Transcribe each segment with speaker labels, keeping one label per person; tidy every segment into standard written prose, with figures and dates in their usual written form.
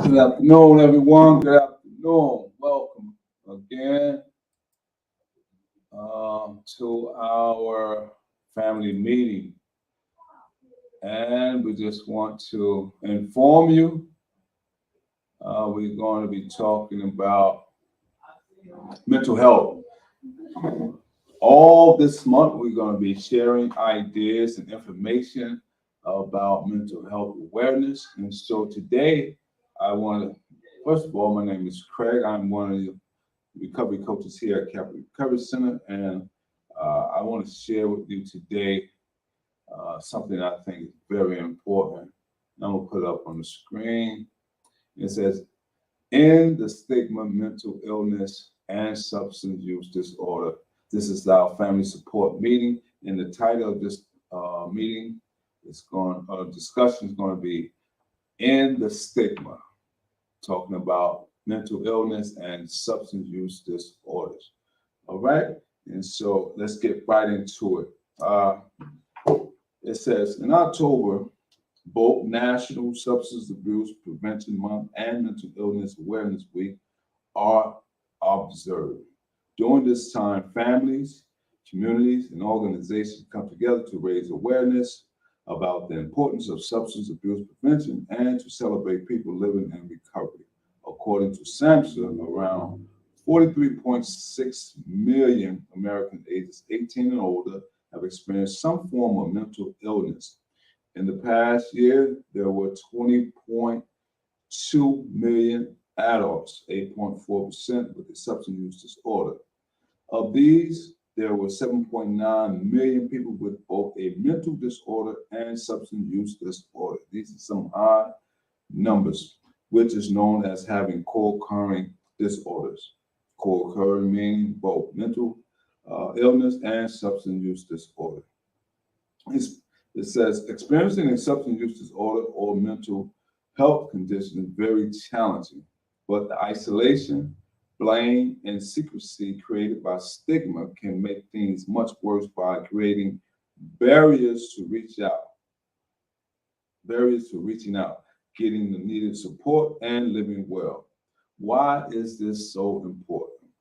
Speaker 1: Good afternoon, everyone. Good afternoon. Welcome again to our family meeting. And we just want to inform you we're going to be talking about mental health. All this month, we're going to be sharing ideas and information about mental health awareness. And so today, I want to, first of all, my name is Craig. I'm one of the recovery coaches here at Capital Recovery Center. And I want to share with you today something I think is very important. I'm going to put it up on the screen. It says, in the stigma, mental illness, and substance use disorder. This is our family support meeting. And the title of this meeting discussion is going to be in the stigma, talking about mental illness and substance use disorders. All right. And so let's get right into it. It says in October, both National Substance Abuse Prevention Month and Mental Illness Awareness Week are observed. During this time, families, communities, and organizations come together to raise awareness about the importance of substance abuse prevention and to celebrate people living in recovery. According to SAMHSA, around 43.6 million Americans ages 18 and older have experienced some form of mental illness. In the past year, there were 20.2 million adults, 8.4%, with a substance use disorder. Of these, there were 7.9 million people with both a mental disorder and substance use disorder. These are some high numbers, which is known as having co-occurring disorders. Co-occurring meaning both mental illness and substance use disorder. It says experiencing a substance use disorder or mental health condition is very challenging, but the isolation, blame, and secrecy created by stigma can make things much worse by creating barriers to reaching out, getting the needed support, and living well. Why is this so important?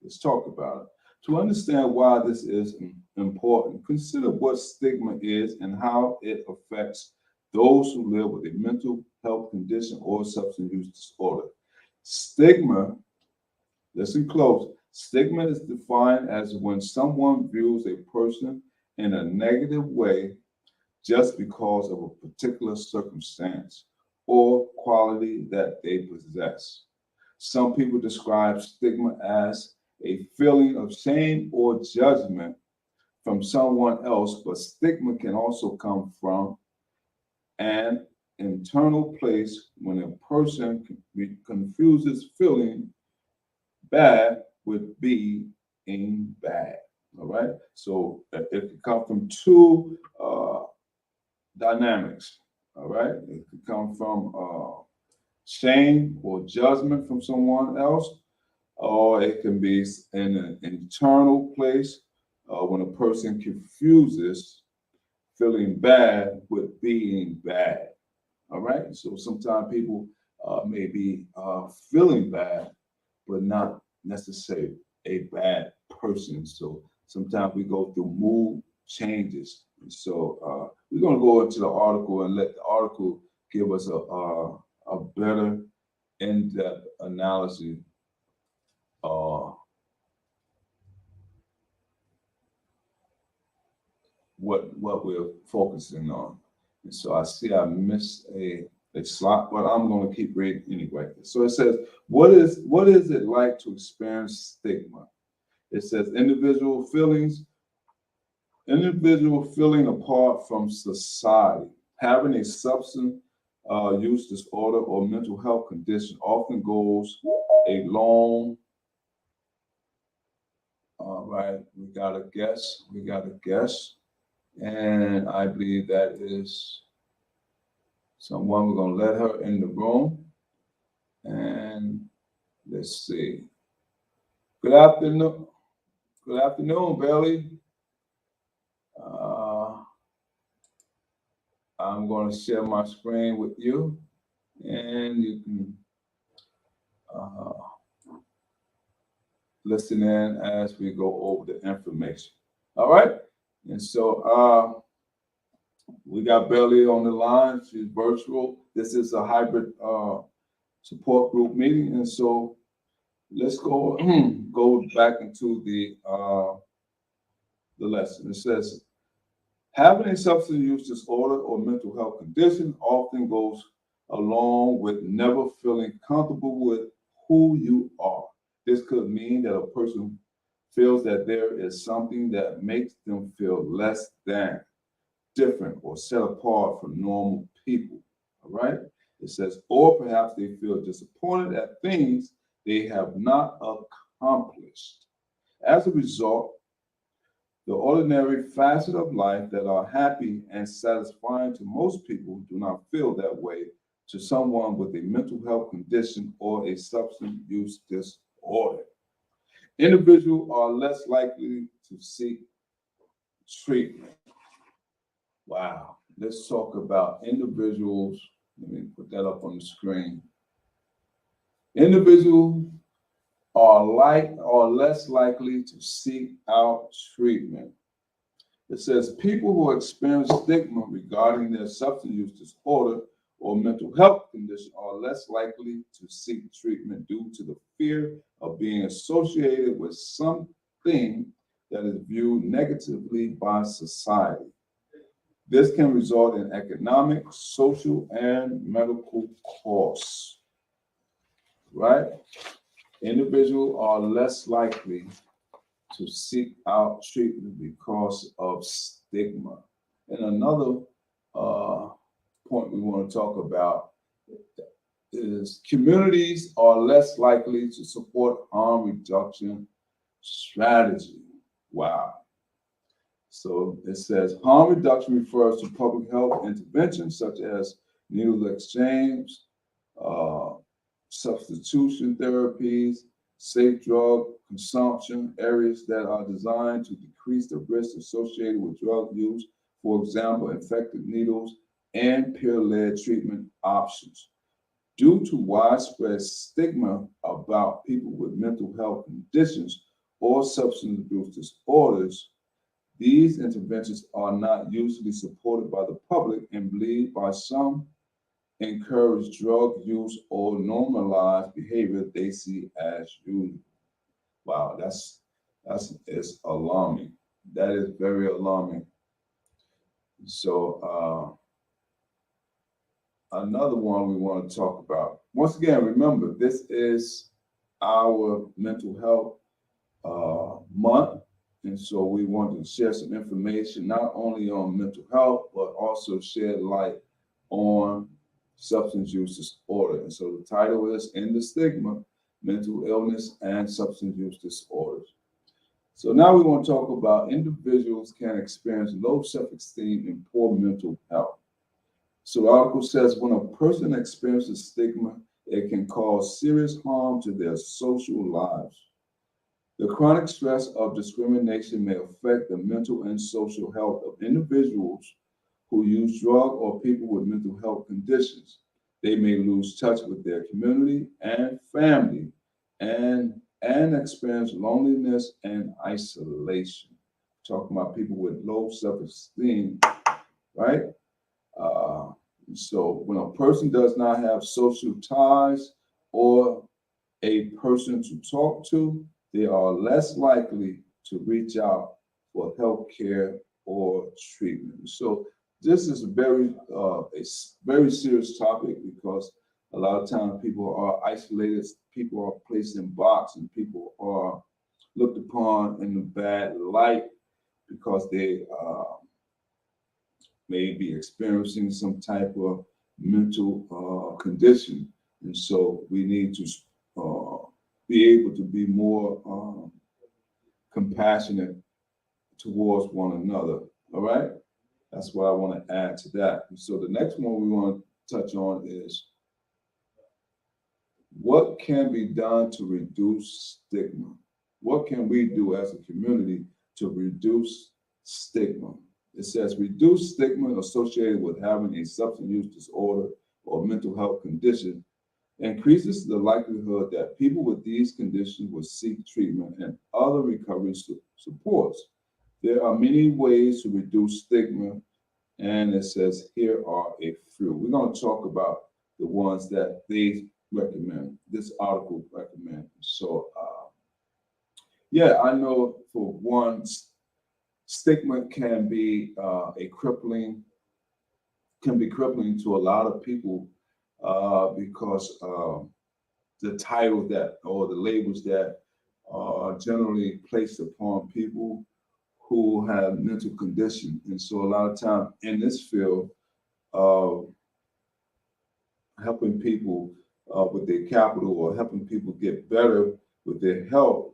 Speaker 1: Let's talk about it. To understand why this is important, consider what stigma is and how it affects those who live with a mental health condition or substance use disorder. Stigma, listen close, stigma is defined as when someone views a person in a negative way just because of a particular circumstance or quality that they possess. Some people describe stigma as a feeling of shame or judgment from someone else, but stigma can also come from an internal place when a person confuses feeling bad with being bad. All right. So it can come from two dynamics. All right. It could come from shame or judgment from someone else, or it can be in an internal place when a person confuses feeling bad with being bad. All right. So sometimes people may be feeling bad, but not necessarily a bad person. So sometimes we go through mood changes. And so we're going to go into the article and let the article give us a better in-depth analysis what we're focusing on. And so I see I missed a slot, but I'm going to keep reading anyway. So it says, what is it like to experience stigma? It says individual feeling apart from society. Having a substance use disorder or mental health condition often goes a long. All right, we got a guess. And I believe that is someone. We're going to let her in the room. And let's see. Good afternoon. Good afternoon, Belly. I'm going to share my screen with you. And you can uh, listen in as we go over the information. All right. And so we got Belly on the line. She's virtual. This is a hybrid support group meeting. And so let's go go back into the lesson. It says having a substance use disorder or mental health condition often goes along with never feeling comfortable with who you are. This could mean that a person feels that there is something that makes them feel less than, different, or set apart from normal people. All right? It says, or perhaps they feel disappointed at things they have not accomplished. As a result, the ordinary facets of life that are happy and satisfying to most people do not feel that way to someone with a mental health condition or a substance use disorder. Individuals are less likely to seek treatment. Wow. Let's talk about individuals. Let me put that up on the screen. Individuals are less likely to seek out treatment. It says people who experience stigma regarding their substance use disorder or mental health condition are less likely to seek treatment due to the fear of being associated with something that is viewed negatively by society. This can result in economic, social, and medical costs, right? Individuals are less likely to seek out treatment because of stigma. And another point we want to talk about is communities are less likely to support harm reduction strategy. Wow. So it says harm reduction refers to public health interventions such as needle exchange, uh, substitution therapies, safe drug consumption, areas that are designed to decrease the risk associated with drug use, for example, infected needles and peer-led treatment options. Due to widespread stigma about people with mental health conditions or substance abuse disorders, these interventions are not usually supported by the public and believed by some encourage drug use or normalize behavior they see as usual. Wow, that's is alarming. That is very alarming. So another one we want to talk about. Once again, remember this is our mental health month, and so we want to share some information not only on mental health but also shed light on substance use disorder. And so the title is In the Stigma, Mental Illness and Substance Use Disorders. So now we want to talk about individuals can experience low self-esteem and poor mental health. So the article says when a person experiences stigma, it can cause serious harm to their social lives. The chronic stress of discrimination may affect the mental and social health of individuals who use drugs or people with mental health conditions. They may lose touch with their community and family and experience loneliness and isolation. Talking about people with low self-esteem, right? Uh, so when a person does not have social ties or a person to talk to, they are less likely to reach out for health care or treatment. So this is very serious topic because a lot of times people are isolated, people are placed in boxes, and people are looked upon in a bad light because they may be experiencing some type of mental condition. And so we need to be able to be more compassionate towards one another. All right? That's what I want to add to that. And so the next one we want to touch on is what can be done to reduce stigma? What can we do as a community to reduce stigma? It says reduce stigma associated with having a substance use disorder or mental health condition increases the likelihood that people with these conditions will seek treatment and other recovery supports. There are many ways to reduce stigma, and it says here are a few. We're going to talk about the ones that they recommend, this article recommends. So, yeah, I know for one, stigma can be crippling to a lot of people because the title that or the labels that are generally placed upon people who have mental condition. And so a lot of time in this field, uh, helping people with their capital or helping people get better with their health,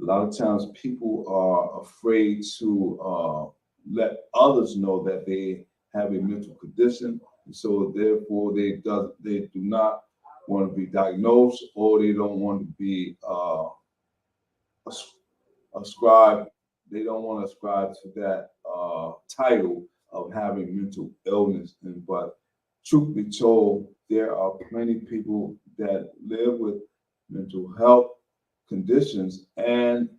Speaker 1: a lot of times people are afraid to let others know that they have a mental condition. And so therefore they do not want to be diagnosed, or they don't want to be ascribed, they don't want to ascribe to that title of having mental illness. But truth be told, there are plenty of people that live with mental health conditions and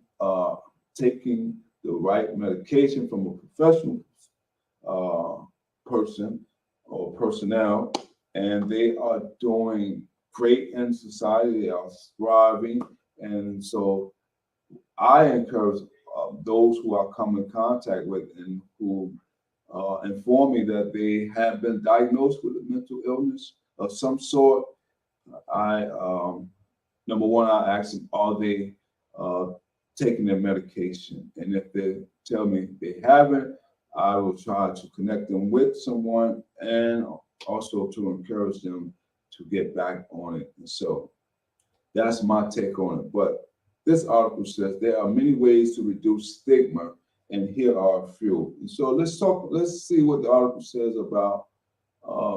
Speaker 1: taking the right medication from a professional uh, person or personnel, and they are doing great in society. They are thriving, and so I encourage those who I come in contact with and who inform me that they have been diagnosed with a mental illness of some sort. I Number one, I ask them, are they uh, taking their medication? And if they tell me they haven't, I will try to connect them with someone and also to encourage them to get back on it. And so that's my take on it. But this article says there are many ways to reduce stigma, and here are a few. And so let's see what the article says about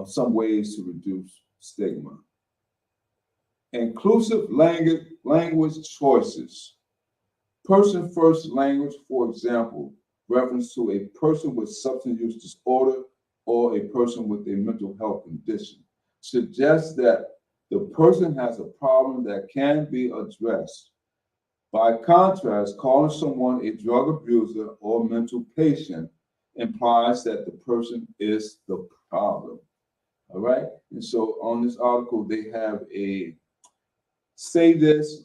Speaker 1: some ways to reduce stigma. Inclusive language choices. Person first language, for example, reference to a person with substance use disorder or a person with a mental health condition, suggests that the person has a problem that can be addressed. By contrast, calling someone a drug abuser or mental patient implies that the person is the problem. All right. And so on this article, they have a say this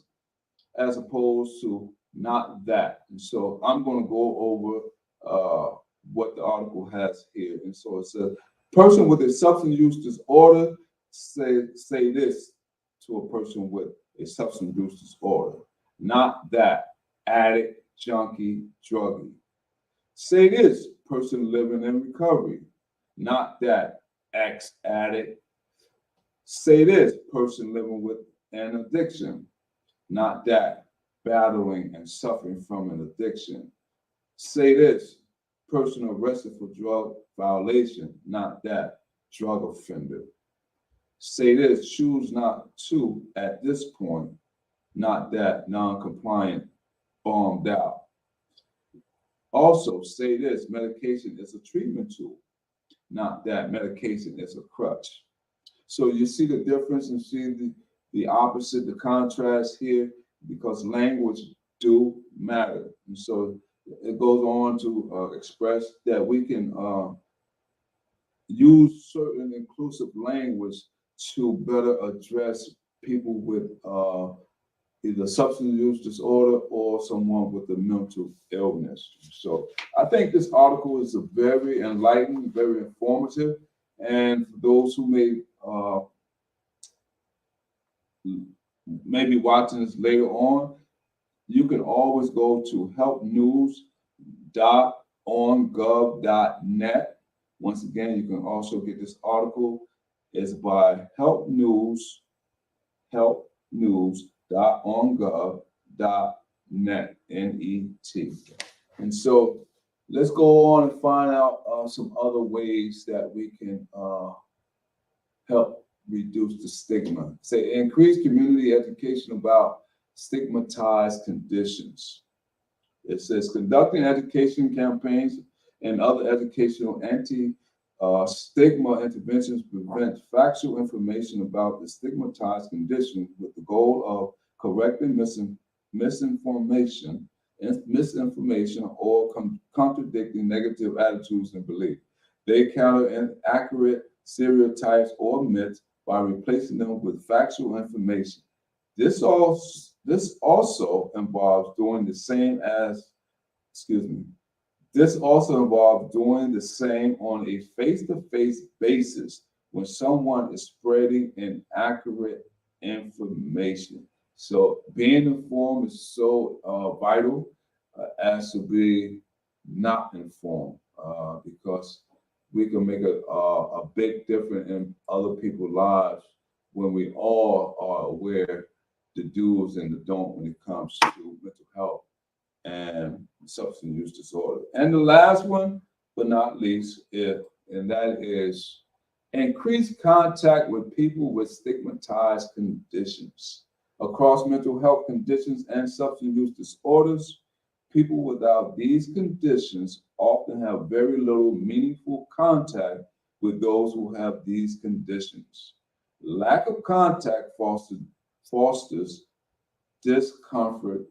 Speaker 1: as opposed to not that. And so I'm going to go over what the article has here. And so it says, person with a substance use disorder say this to a person with a substance use disorder, not that, addict, junkie, druggie. Say this, person living in recovery, not that, ex-addict. Say this, person living with an addiction, not that, battling and suffering from an addiction. Say this, person arrested for drug violation, not that, drug offender. Say this, choose not to at this point, not that, non-compliant, bombed out. Also, say this, medication is a treatment tool, not that, medication is a crutch. So you see the difference and see the opposite, the contrast here, because language do matter. And so it goes on to express that we can use certain inclusive language to better address people with either substance use disorder or someone with a mental illness. So I think this article is a very enlightening, very informative, and for those who may be watching this later on, you can always go to helpnews.ongov.net. Once again, you can also get this article. It's by helpnews.ongov.net, N-E-T. And so let's go on and find out some other ways that we can help reduce the stigma. Say, increase community education about stigmatized conditions. It says conducting education campaigns and other educational Stigma interventions prevent factual information about the stigmatized condition with the goal of correcting misinformation, or contradicting negative attitudes and beliefs. They counter inaccurate stereotypes or myths by replacing them with factual information. This also involves doing the same as, excuse me, this also involves doing the same on a face-to-face basis when someone is spreading inaccurate information. So being informed is so vital as to be not informed because we can make a big difference in other people's lives when we all are aware the do's and the don't when it comes to mental health and substance use disorder. And the last one, but not least, and that is increase contact with people with stigmatized conditions. Across mental health conditions and substance use disorders, people without these conditions often have very little meaningful contact with those who have these conditions. Lack of contact fosters discomfort,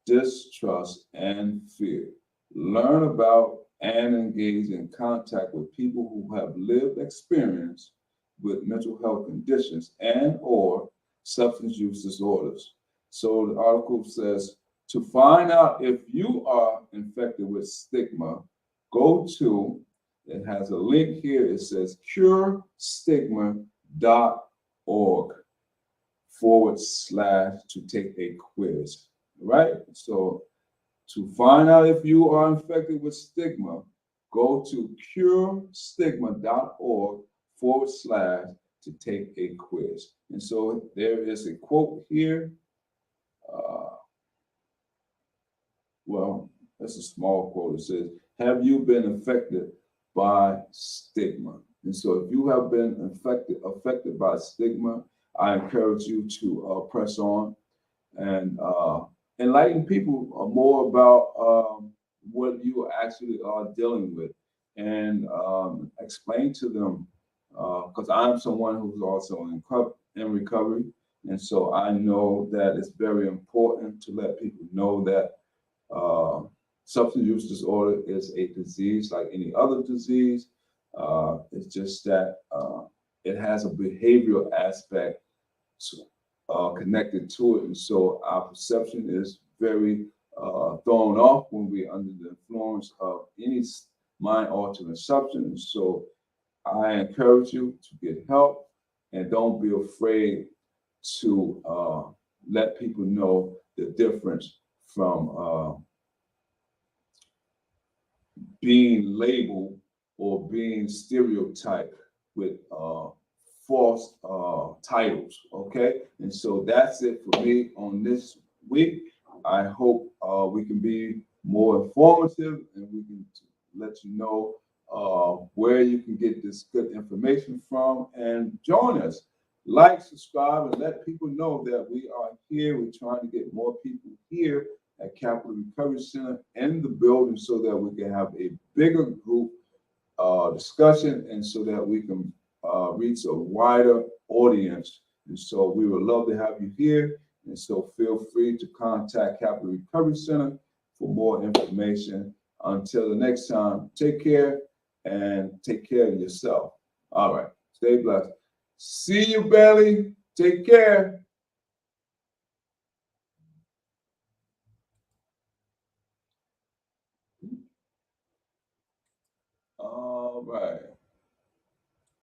Speaker 1: distrust, and fear. Learn about and engage in contact with people who have lived experience with mental health conditions and or substance use disorders. So the article says, to find out if you are infected with stigma, go to, it has a link here, it says curestigma.org/ to take a quiz. Right? So to find out if you are infected with stigma, go to curestigma.org/ to take a quiz. And so there is a quote here. Well, that's a small quote. It says, have you been affected by stigma? And so if you have been affected by stigma, I encourage you to press on and enlighten people more about what you actually are dealing with and explain to them, because I'm someone who's also in recovery. And so I know that it's very important to let people know that substance use disorder is a disease like any other disease. It's just that it has a behavioral aspect connected to it. And so our perception is very thrown off when we're under the influence of any mind-altering substance. So I encourage you to get help and don't be afraid to let people know the difference from being labeled or being stereotyped with false titles. Okay, and so that's it for me on this week. I hope we can be more informative and we can let you know where you can get this good information from, and join us. Like, subscribe, and let people know that we are here. We're trying to get more people here at Capital Recovery Center in the building so that we can have a bigger group discussion and so that we can reach a wider audience. And so we would love to have you here. And so feel free to contact Capital Recovery Center for more information. Until the next time, take care and take care of yourself. All right. Stay blessed. See you, Belly. Take care.